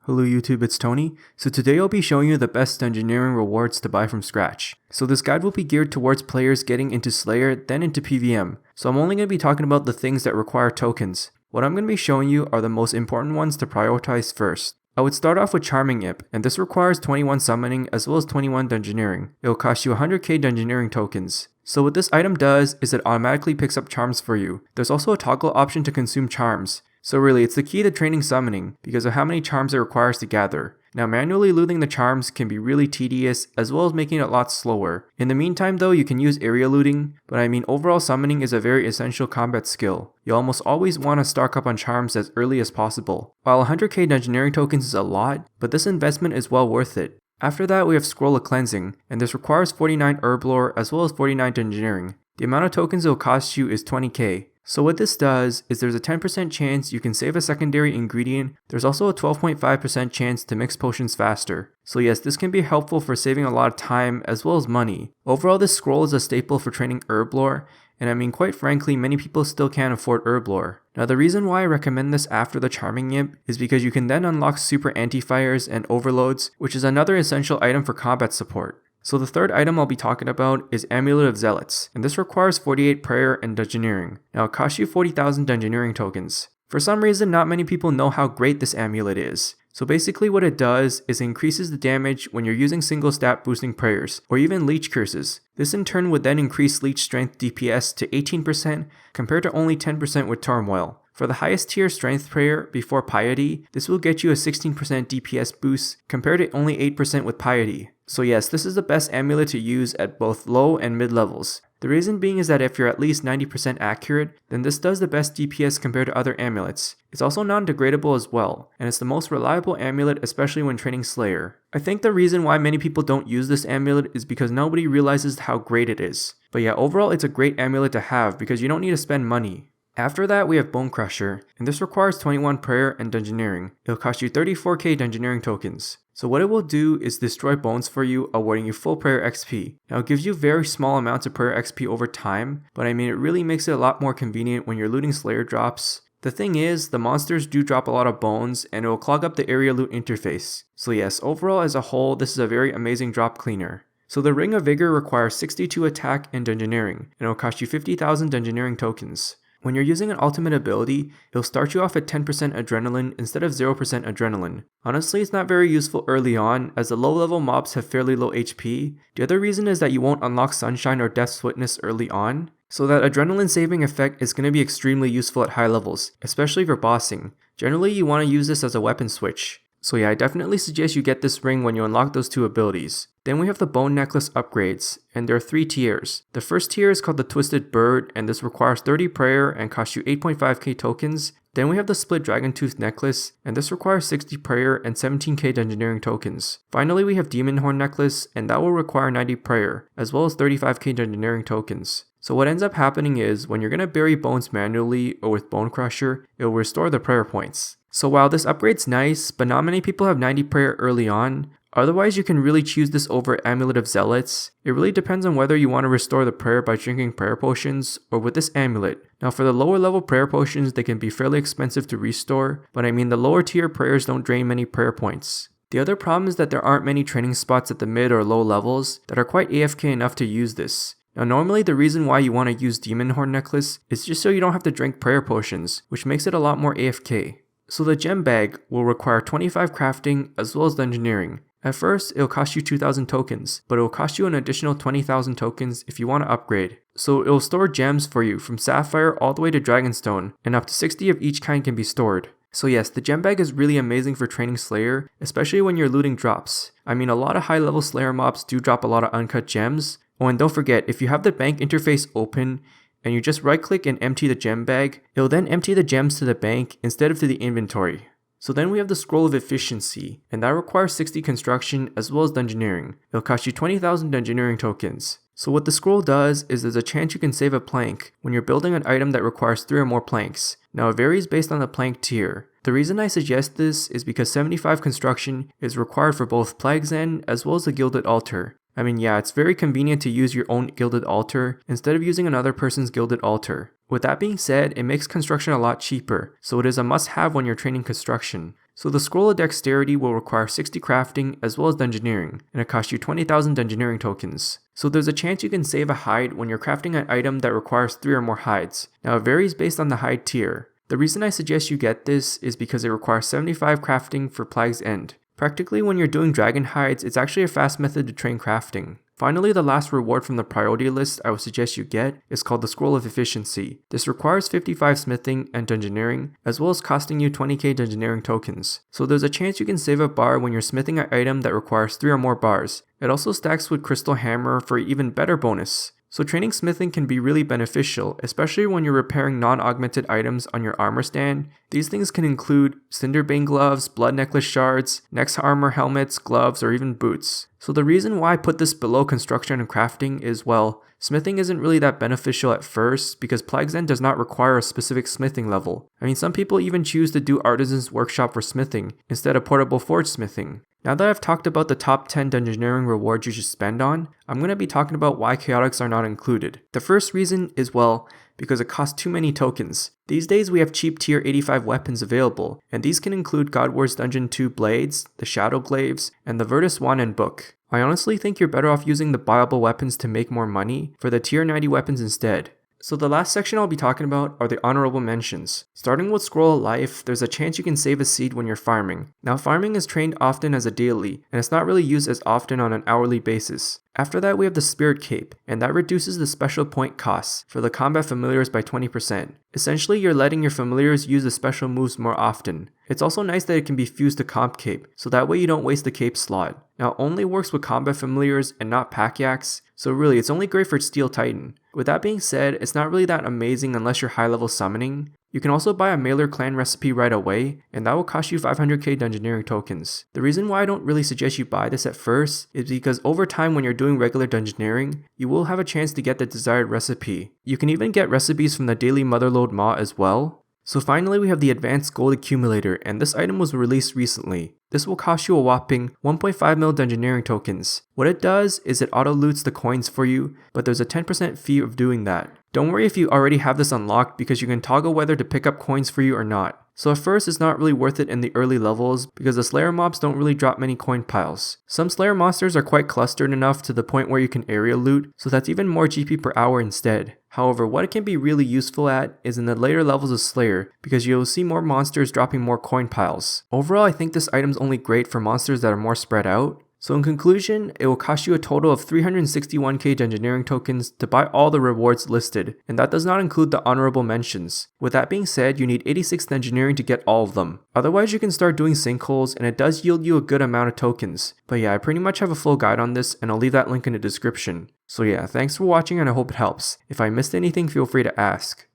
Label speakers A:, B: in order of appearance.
A: Hello YouTube, it's Tony. So today I'll be showing you the best Dungeoneering rewards to buy from scratch. So this guide will be geared towards players getting into Slayer, then into PVM. So I'm only going to be talking about the things that require tokens. What I'm going to be showing you are the most important ones to prioritize first. I would start off with Charming Imp, and this requires 21 summoning as well as 21 Dungeoneering. It will cost you 100k Dungeoneering tokens. So what this item does is it automatically picks up charms for you. There's also a toggle option to consume charms. So really, it's the key to training summoning because of how many charms it requires to gather. Now manually looting the charms can be really tedious as well as making it a lot slower. In the meantime though, you can use area looting, but I mean overall summoning is a very essential combat skill. You'll almost always want to stock up on charms as early as possible. While 100k Dungeoneering tokens is a lot, but this investment is well worth it. After that we have Scroll of Cleansing, and this requires 49 herb lore as well as 49 Dungeoneering. The amount of tokens it will cost you is 20k. So what this does is there's a 10% chance you can save a secondary ingredient. There's also a 12.5% chance to mix potions faster. So yes, this can be helpful for saving a lot of time as well as money. Overall, this scroll is a staple for training herb lore, and I mean quite frankly, many people still can't afford herb lore. Now the reason why I recommend this after the Charming Imp is because you can then unlock super anti-fires and overloads, which is another essential item for combat support. So the third item I'll be talking about is Amulet of Zealots, and this requires 48 prayer and Dungeoneering. Now it costs you 40,000 Dungeoneering tokens. For some reason, not many people know how great this amulet is. So basically what it does is it increases the damage when you're using single stat boosting prayers, or even leech curses. This in turn would then increase leech strength DPS to 18% compared to only 10% with Turmoil. For the highest tier strength prayer before piety, this will get you a 16% DPS boost compared to only 8% with piety. So yes, this is the best amulet to use at both low and mid levels. The reason being is that if you're at least 90% accurate, then this does the best DPS compared to other amulets. It's also non-degradable as well, and it's the most reliable amulet especially when training Slayer. I think the reason why many people don't use this amulet is because nobody realizes how great it is. But yeah, overall it's a great amulet to have because you don't need to spend money. After that we have Bone Crusher, and this requires 21 prayer and Dungeoneering. It'll cost you 34k Dungeoneering tokens. So what it will do is destroy bones for you, awarding you full prayer XP. Now it gives you very small amounts of prayer XP over time, but I mean it really makes it a lot more convenient when you're looting Slayer drops. The thing is, the monsters do drop a lot of bones and it will clog up the area loot interface. So yes, overall as a whole, this is a very amazing drop cleaner. So the Ring of Vigor requires 62 attack and Dungeoneering, and it will cost you 50,000 Dungeoneering tokens. When you're using an ultimate ability, it'll start you off at 10% adrenaline instead of 0% adrenaline. Honestly, it's not very useful early on as the low level mobs have fairly low HP. The other reason is that you won't unlock Sunshine or Death's Witness early on, so that adrenaline saving effect is going to be extremely useful at high levels, especially for bossing. Generally, you want to use this as a weapon switch. So yeah, I definitely suggest you get this ring when you unlock those two abilities. Then we have the Bone Necklace upgrades, and there are 3 tiers. The first tier is called the Twisted Bird, and this requires 30 prayer and costs you 8.5k tokens. Then we have the Split Dragon Tooth Necklace, and this requires 60 prayer and 17k Dungeoneering tokens. Finally we have Demon Horn Necklace, and that will require 90 prayer, as well as 35k Dungeoneering tokens. So what ends up happening is, when you're going to bury bones manually or with Bone Crusher, it will restore the prayer points. So while this upgrade's nice, but not many people have 90 prayer early on, otherwise you can really choose this over Amulet of Zealots. It really depends on whether you want to restore the prayer by drinking prayer potions or with this amulet. Now for the lower level prayer potions, they can be fairly expensive to restore, but I mean the lower tier prayers don't drain many prayer points. The other problem is that there aren't many training spots at the mid or low levels that are quite AFK enough to use this. Now normally the reason why you want to use Demon Horn Necklace is just so you don't have to drink prayer potions, which makes it a lot more AFK. So the gem bag will require 25 crafting as well as Dungeoneering. At first, it'll cost you 2,000 tokens, but it'll cost you an additional 20,000 tokens if you want to upgrade. So it'll store gems for you from Sapphire all the way to Dragonstone, and up to 60 of each kind can be stored. So yes, the gem bag is really amazing for training Slayer, especially when you're looting drops. I mean, a lot of high level Slayer mobs do drop a lot of uncut gems. Oh, and don't forget, if you have the bank interface open, and you just right click and empty the gem bag, it'll then empty the gems to the bank instead of to the inventory. So then we have the Scroll of Efficiency, and that requires 60 construction as well as Dungeoneering. It'll cost you 20,000 Dungeoneering tokens. So what the scroll does is there's a chance you can save a plank when you're building an item that requires 3 or more planks. Now it varies based on the plank tier. The reason I suggest this is because 75 construction is required for both Plague's End as well as the Gilded Altar. I mean, yeah, it's very convenient to use your own Gilded Altar instead of using another person's Gilded Altar. With that being said, it makes construction a lot cheaper, so it is a must-have when you're training construction. So the Scroll of Dexterity will require 60 crafting as well as Dungeoneering, and it costs you 20,000 Dungeoneering tokens. So there's a chance you can save a hide when you're crafting an item that requires 3 or more hides. Now it varies based on the hide tier. The reason I suggest you get this is because it requires 75 crafting for Plague's End. Practically when you're doing dragon hides, it's actually a fast method to train crafting. Finally, the last reward from the priority list I would suggest you get is called the Scroll of Efficiency. This requires 55 smithing and Dungeoneering, as well as costing you 20k Dungeoneering tokens. So there's a chance you can save a bar when you're smithing an item that requires 3 or more bars. It also stacks with Crystal Hammer for an even better bonus. So training smithing can be really beneficial, especially when you're repairing non-augmented items on your armor stand. These things can include Cinderbane gloves, blood necklace shards, next armor helmets, gloves, or even boots. So the reason why I put this below construction and crafting is, well, smithing isn't really that beneficial at first because Plague's End does not require a specific smithing level. I mean, some people even choose to do Artisan's Workshop for smithing instead of Portable Forge smithing. Now that I've talked about the top 10 Dungeoneering rewards you should spend on, I'm going to be talking about why chaotics are not included. The first reason is, well, because it costs too many tokens. These days we have cheap tier 85 weapons available, and these can include God Wars Dungeon 2 blades, the Shadow Glaives, and the Virtus Wand and Book. I honestly think you're better off using the buyable weapons to make more money for the tier 90 weapons instead. So the last section I'll be talking about are the Honourable Mentions. Starting with Scroll of Life, there's a chance you can save a seed when you're farming. Now farming is trained often as a daily, and it's not really used as often on an hourly basis. After that we have the Spirit Cape, and that reduces the special point costs for the combat familiars by 20%. Essentially you're letting your familiars use the special moves more often. It's also nice that it can be fused to Comp Cape, so that way you don't waste the cape slot. Now it only works with combat familiars and not pack yaks, so really it's only great for Steel Titan. With that being said, it's not really that amazing unless you're high level summoning. You can also buy a Mailer clan recipe right away, and that will cost you 500k Dungeoneering tokens. The reason why I don't really suggest you buy this at first is because over time when you're doing regular Dungeoneering, you will have a chance to get the desired recipe. You can even get recipes from the Daily Motherlode Maw as well. So finally we have the Advanced Gold Accumulator, and this item was released recently. This will cost you a whopping 1.5 mil Dungeoneering tokens. What it does is it auto loots the coins for you, but there's a 10% fee of doing that. Don't worry if you already have this unlocked because you can toggle whether to pick up coins for you or not. So at first it's not really worth it in the early levels because the Slayer mobs don't really drop many coin piles. Some Slayer monsters are quite clustered enough to the point where you can area loot, so that's even more GP per hour instead. However, what it can be really useful at is in the later levels of Slayer because you'll see more monsters dropping more coin piles. Overall, I think this item's only great for monsters that are more spread out. So in conclusion, it will cost you a total of 361k Dungeoneering tokens to buy all the rewards listed, and that does not include the Honourable Mentions. With that being said, you need 86 Dungeoneering to get all of them. Otherwise, you can start doing sinkholes, and it does yield you a good amount of tokens. But yeah, I pretty much have a full guide on this, and I'll leave that link in the description. So yeah, thanks for watching and I hope it helps. If I missed anything, feel free to ask.